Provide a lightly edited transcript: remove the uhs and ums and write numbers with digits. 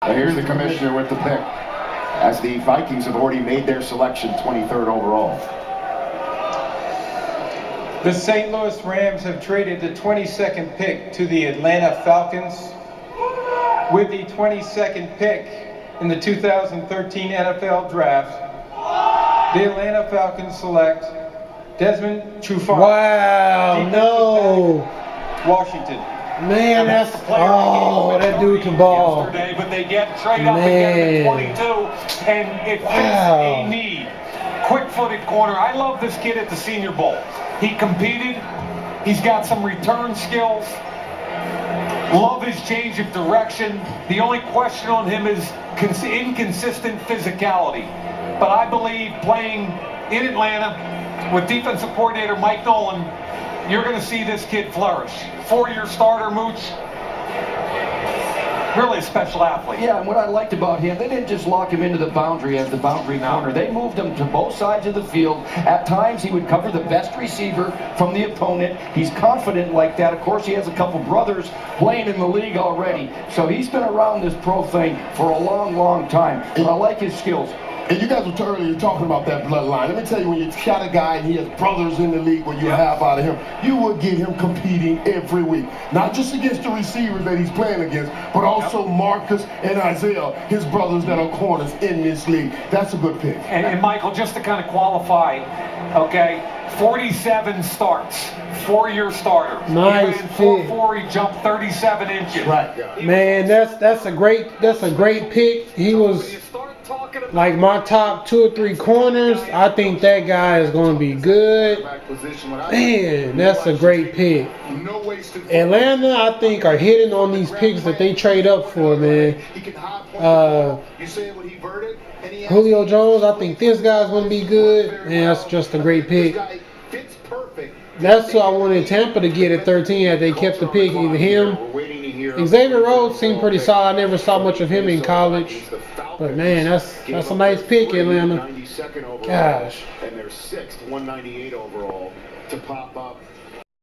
Here's the commissioner with the pick, as the Vikings have already made their selection, 23rd overall. The St. Louis Rams have traded the 22nd pick to the Atlanta Falcons. With the 22nd pick in the 2013 NFL Draft, the Atlanta Falcons select Desmond Trufant. Wow, no. Washington. Man, that's, oh, that dude can ball. Yesterday, but they get trade up again at 22, and it fits a need. Quick-footed corner. I love this kid at the Senior Bowl. He competed. He's got some return skills. Love his change of direction. The only question on him is inconsistent physicality. But I believe playing in Atlanta with defensive coordinator Mike Nolan, you're going to see this kid flourish. 4-year starter, Mooch. Really a special athlete. Yeah, and what I liked about him, they didn't just lock him into the boundary as the boundary corner. They moved him to both sides of the field. At times, he would cover the best receiver from the opponent. He's confident like that. Of course, he has a couple brothers playing in the league already. So he's been around this pro thing for a long, long time. And I like his skills. And you guys were earlier talking about that bloodline. Let me tell you, when you got a guy and he has brothers in the league where you have out of him, you would get him competing every week. Not just against the receivers that he's playing against, but also Marcus and Isaiah, his brothers that are corners in this league. That's a good pick. And Michael, just to kind of qualify, okay, 47 starts, 4-year starter. Nice. 4-4, he jumped 37 inches. Right. Man, that's a great pick. He was like my top 2 or 3 corners. I think that guy is going to be good. Man, that's a great pick. Atlanta, I think, are hitting on these picks that they trade up for, man. Julio Jones, I think this guy's going to be good. Man, that's just a great pick. That's who I wanted Tampa to get at 13 had they kept the pick, either him. Xavier Rhodes seemed pretty solid. I never saw much of him in college. But man, that's a nice pick, Atlanta. Gosh. And they're 6th, 198 overall to pop up.